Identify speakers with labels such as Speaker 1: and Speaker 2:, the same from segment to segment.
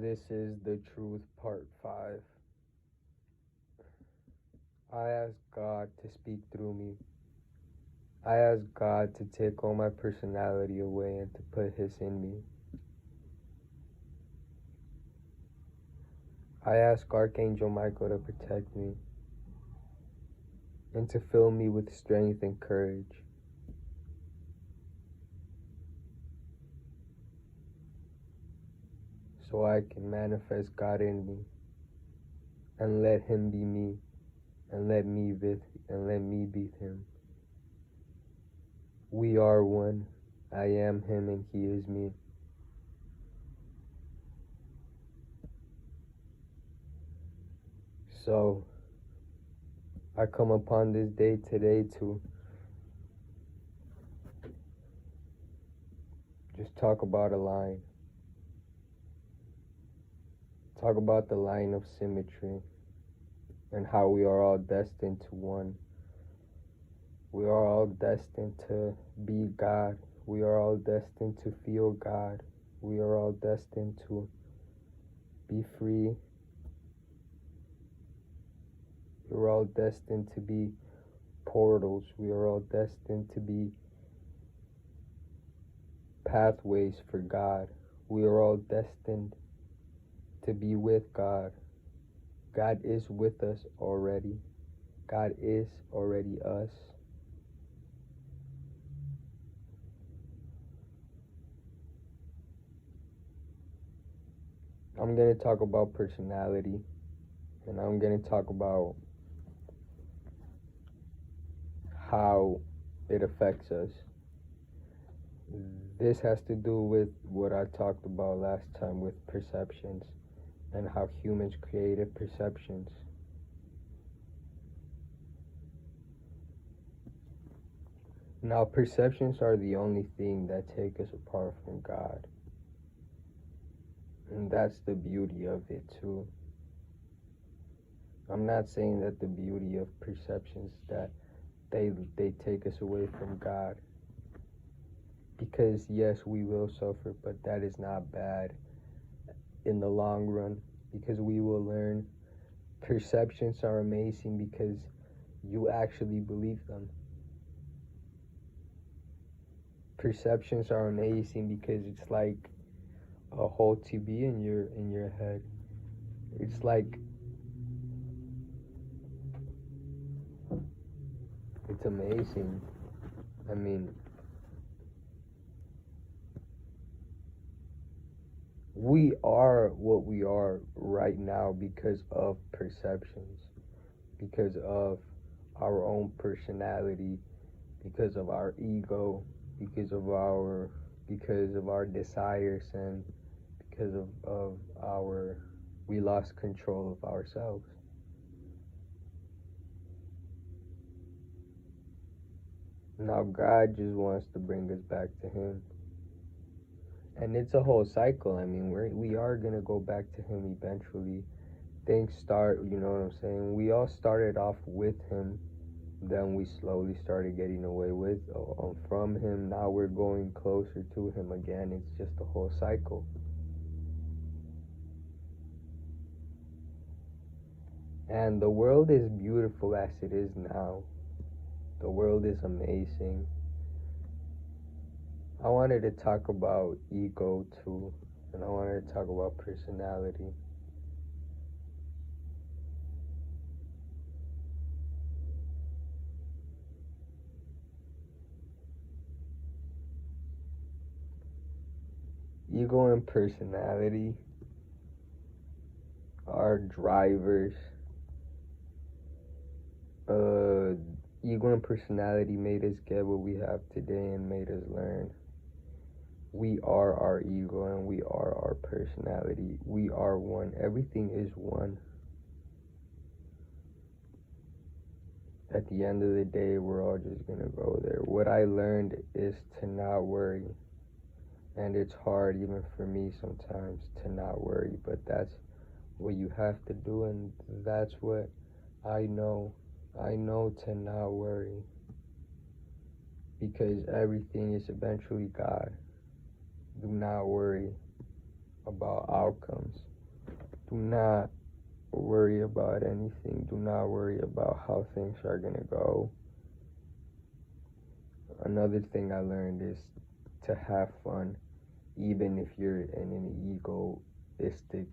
Speaker 1: This is the truth, part 5. I ask God to speak through me. I ask God to take all my personality away and to put His in me. I ask Archangel Michael to protect me and to fill me with strength and courage. So I can manifest God in me and let Him be me and let me be Him. We are one. I am Him and He is me. So I come upon this day today to just talk about a line. Talk about the line of symmetry and how we are all destined to one. We are all destined to be God. We are all destined to feel God. We are all destined to be free. We're all destined to be portals. We are all destined to be pathways for God. We are all destined to be with God. God is with us already. God is already us. I'm going to talk about personality, and I'm going to talk about how it affects us. This has to do with what I talked about last time with perceptions and how humans created perceptions. Now, perceptions are the only thing that take us apart from God. And that's the beauty of it too. I'm not saying that the beauty of perceptions that they take us away from God. Because yes, we will suffer, but that is not bad in the long run, because we will learn. Perceptions are amazing because you actually believe them. Perceptions are amazing because it's like a whole TV in your head. It's like it's amazing. I mean, we are what we are right now because of perceptions, because of our own personality, because of our ego, because of our desires, and because of our we lost control of ourselves. Now God just wants to bring us back to Him. And it's a whole cycle. I mean, we are going to go back to Him eventually. Things start, you know what I'm saying? We all started off with Him. Then we slowly started getting away from Him. Now we're going closer to Him again. It's just a whole cycle. And the world is beautiful as it is now. The world is amazing. I wanted to talk about ego too, and I wanted to talk about personality. Ego and personality are drivers. Ego and personality made us get what we have today and made us learn. We are our ego and we are our personality. We are one. Everything is one. At the end of the day, we're all just going to go there. What I learned is to not worry. And it's hard even for me sometimes to not worry, but that's what you have to do, and that's what I know. I know to not worry, because everything is eventually God. Do not worry about outcomes. Do not worry about anything. Do not worry about how things are gonna go. Another thing I learned is to have fun, even if you're in an egoistic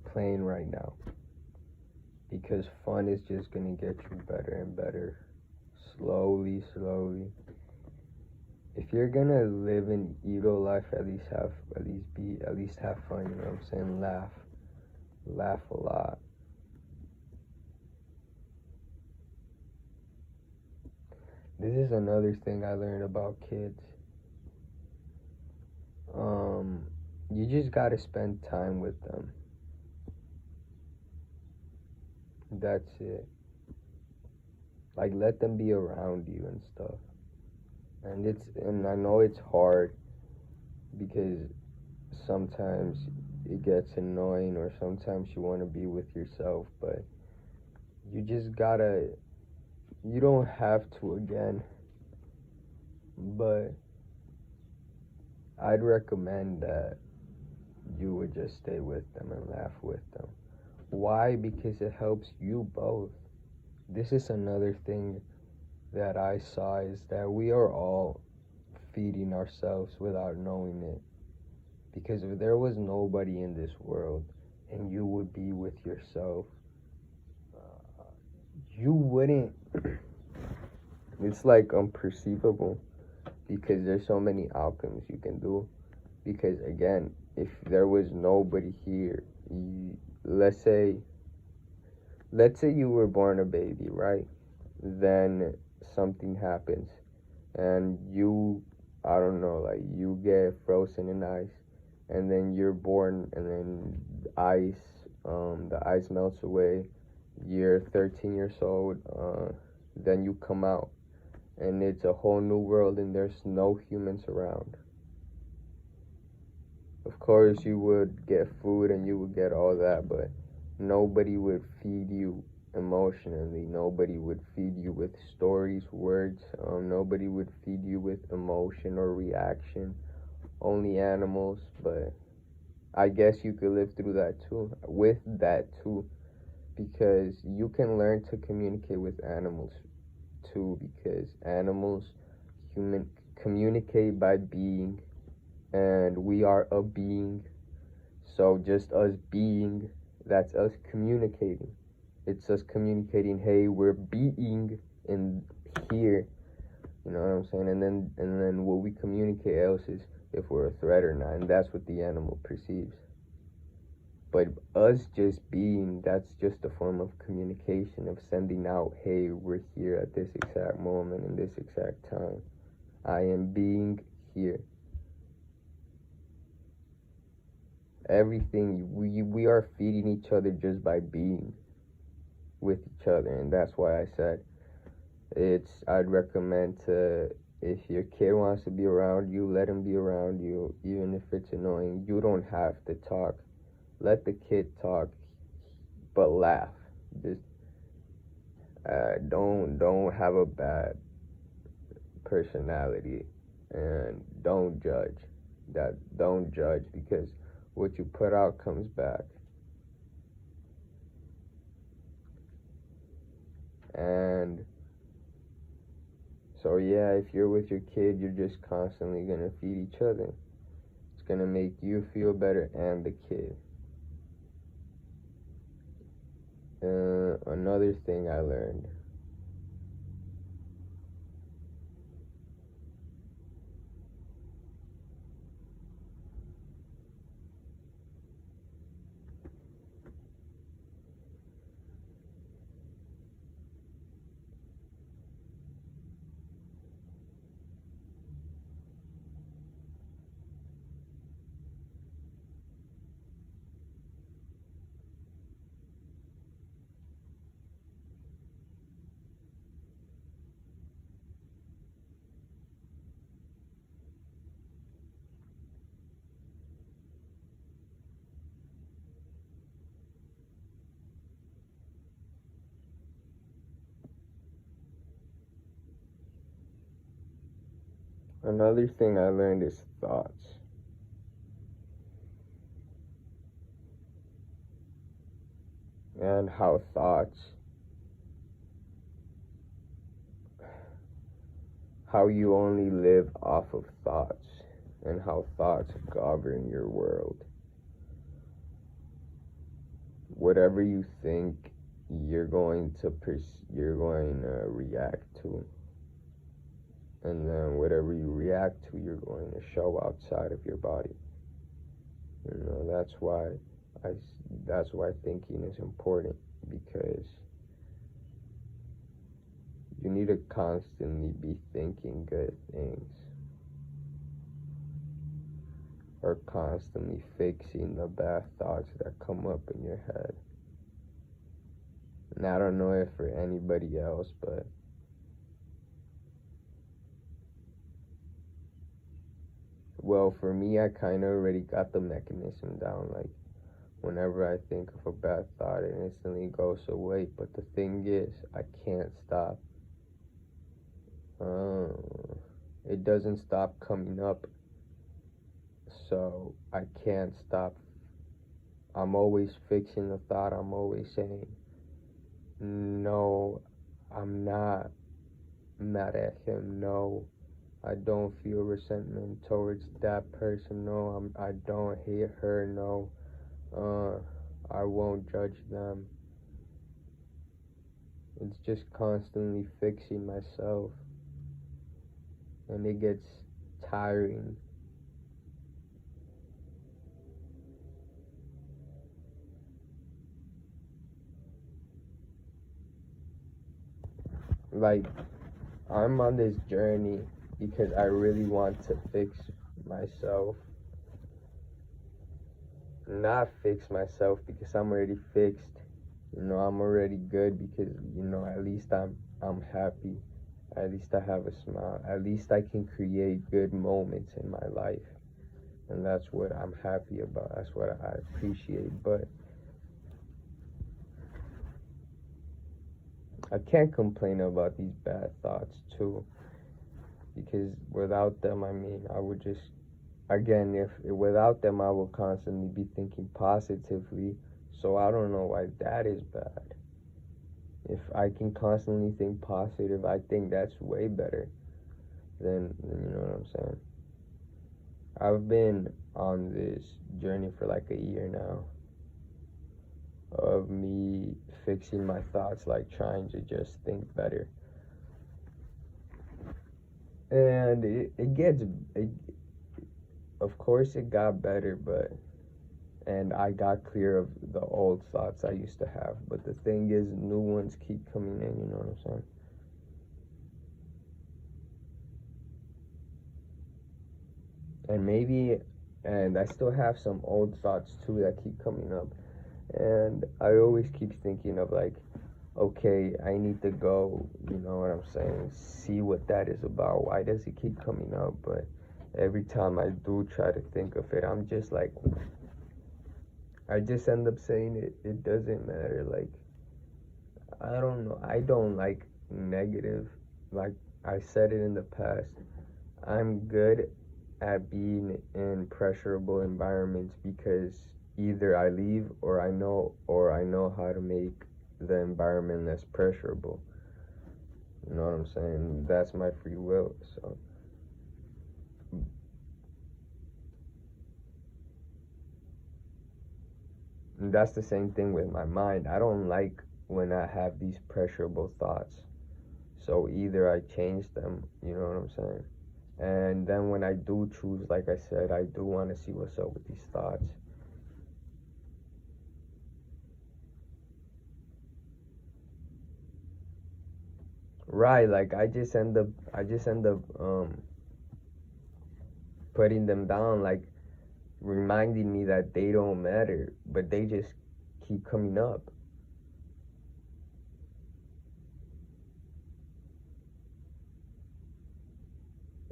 Speaker 1: plane right now. Because fun is just gonna get you better and better. Slowly, slowly. If you're gonna live an ego life, at least have fun, you know what I'm saying? Laugh a lot. This is another thing I learned about kids. You just gotta spend time with them. That's it. Like, let them be around you and stuff. And I know it's hard because sometimes it gets annoying or sometimes you want to be with yourself, but you just gotta, you don't have to again, but I'd recommend that you would just stay with them and laugh with them. Why? Because it helps you both. This is another thing that I saw, is that we are all feeding ourselves without knowing it. Because if there was nobody in this world and you would be with yourself, you wouldn't, it's like unperceivable because there's so many outcomes you can do. Because again, if there was nobody here, let's say you were born a baby, right? Then something happens and you, I don't know, like you get frozen in ice, and then you're born, and then the ice melts away. You're 13 years old, then you come out, and it's a whole new world, and there's no humans around. Of course, you would get food and you would get all that, but nobody would feed you emotionally. Nobody would feed you with stories, words. Nobody would feed you with emotion or reaction. Only animals, but I guess you could live through that too, with that too, because you can learn to communicate with animals too, because animals communicate by being, and we are a being. So just us being, that's us communicating. It's us communicating, hey, we're being in here. You know what I'm saying? And then what we communicate else is if we're a threat or not, and that's what the animal perceives. But us just being, that's just a form of communication, of sending out, hey, we're here at this exact moment in this exact time. I am being here. Everything, we are feeding each other just by being with each other, and that's why I said I'd recommend to, if your kid wants to be around you, let him be around you, even if it's annoying. You don't have to talk. Let the kid talk, but laugh. Just don't have a bad personality, and don't judge. Don't judge, because what you put out comes back. And so yeah, if you're with your kid, you're just constantly gonna feed each other. It's gonna make you feel better and the kid. Another thing I learned. Another thing I learned is thoughts. and how you only live off of thoughts, and how thoughts govern your world. Whatever you think, you're going to react to, and then whatever you react to, you're going to show outside of your body. That's why thinking is important, because you need to constantly be thinking good things, or constantly fixing the bad thoughts that come up in your head. And I don't know if for anybody else, but well, for me, I kind of already got the mechanism down. Like, whenever I think of a bad thought, it instantly goes away. But the thing is, I can't stop. It doesn't stop coming up. So I can't stop. I'm always fixing the thought. I'm always saying, no, I'm not mad at him. No, I don't feel resentment towards that person. No, I don't hate her. No, I won't judge them. It's just constantly fixing myself, and it gets tiring. Like, I'm on this journey because I really want to fix myself. Not fix myself because I'm already fixed. I'm already good because, at least I'm happy. At least I have a smile. At least I can create good moments in my life. And that's what I'm happy about. That's what I appreciate. But I can't complain about these bad thoughts too, because without them, I would just, again, if without them, I will constantly be thinking positively. So I don't know why that is bad. If I can constantly think positive, I think that's way better than you know what I'm saying. I've been on this journey for like a year now, of me fixing my thoughts, like trying to just think better. And of course it got better, and I got clear of the old thoughts I used to have. But the thing is, new ones keep coming in, you know what I'm saying? And I still have some old thoughts too that keep coming up. And I always keep thinking of, like, okay, I need to go, you know what I'm saying, see what that is about. Why does it keep coming up? But every time I do try to think of it, I'm just like, I just end up saying it doesn't matter. Like, I don't know. I don't like negative. Like I said it in the past, I'm good at being in pressurable environments because either I leave or I know how to make the environment less pressurable. You know what I'm saying? That's my free will. So and that's the same thing with my mind. I don't like when I have these pressurable thoughts. So either I change them, you know what I'm saying? And then when I do choose, like I said, I do want to see what's up with these thoughts. Right, like I just end up putting them down, like reminding me that they don't matter, but they just keep coming up.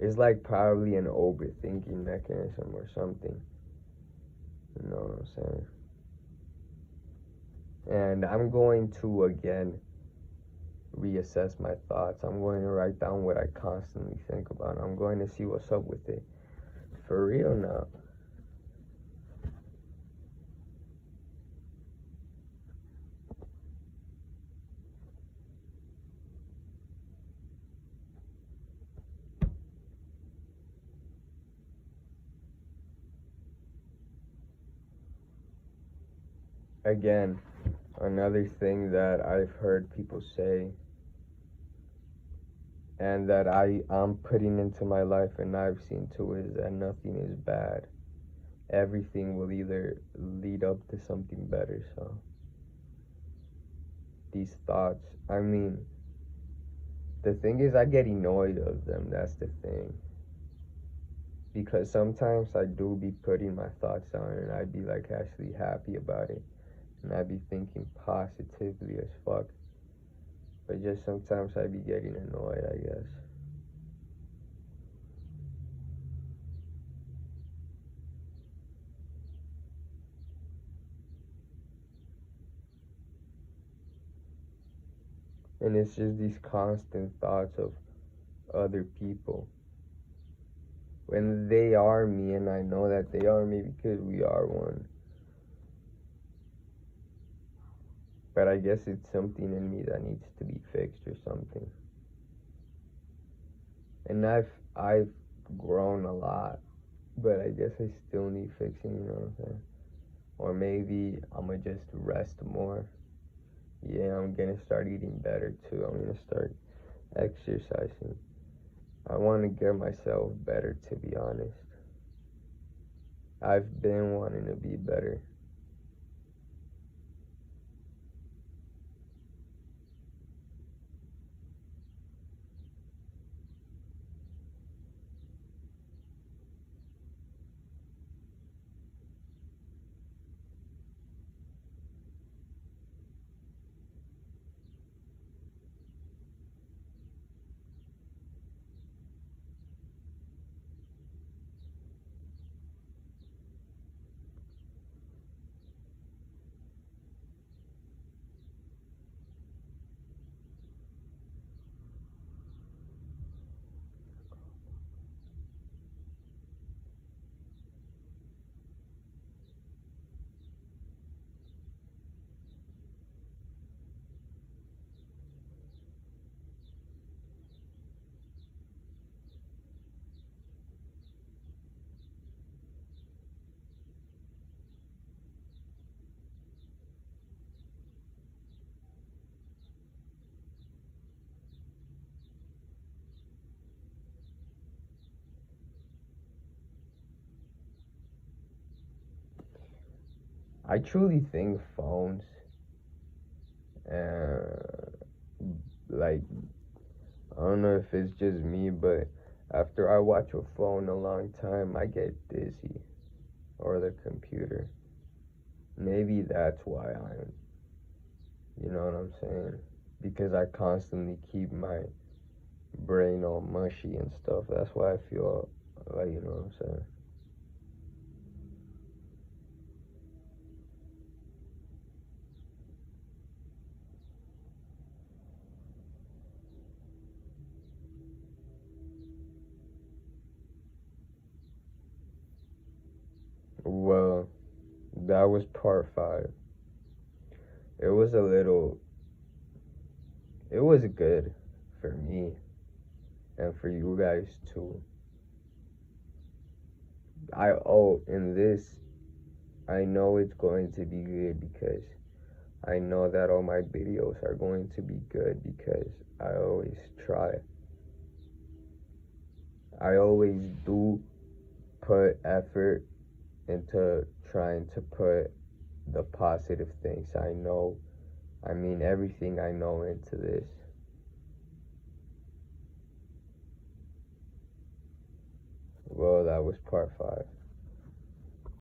Speaker 1: It's like probably an overthinking mechanism or something. You know what I'm saying? And I'm going to again reassess my thoughts. I'm going to write down what I constantly think about. I'm going to see what's up with it. For real now. again, another thing that I've heard people say and that I'm putting into my life and I've seen too is that nothing is bad. Everything will either lead up to something better. So these thoughts, I mean, the thing is I get annoyed of them. That's the thing. Because sometimes I do be putting my thoughts down and I'd be like actually happy about it. And I'd be thinking positively as fuck. But just sometimes I'd be getting annoyed, I guess. And it's just these constant thoughts of other people. When they are me and I know that they are me because we are one. But I guess it's something in me that needs to be fixed or something. And I've grown a lot, but I guess I still need fixing, you know what I'm saying? Or maybe I'ma just rest more. Yeah, I'm gonna start eating better too. I'm gonna start exercising. I wanna get myself better, to be honest. I've been wanting to be better. I truly think phones, uh, like, I don't know if it's just me, but after I watch a phone a long time, I get dizzy. Or the computer. Maybe that's why I'm, you know what I'm saying? Because I constantly keep my brain all mushy and stuff. That's why I feel like, you know what I'm saying? Well, that was part five. It was a little, it was good for me and for you guys too. In this, I know it's going to be good because I know that all my videos are going to be good because I always try. I always do put effort into trying to put the positive things I know. I mean, everything I know into this. Well, that was part five.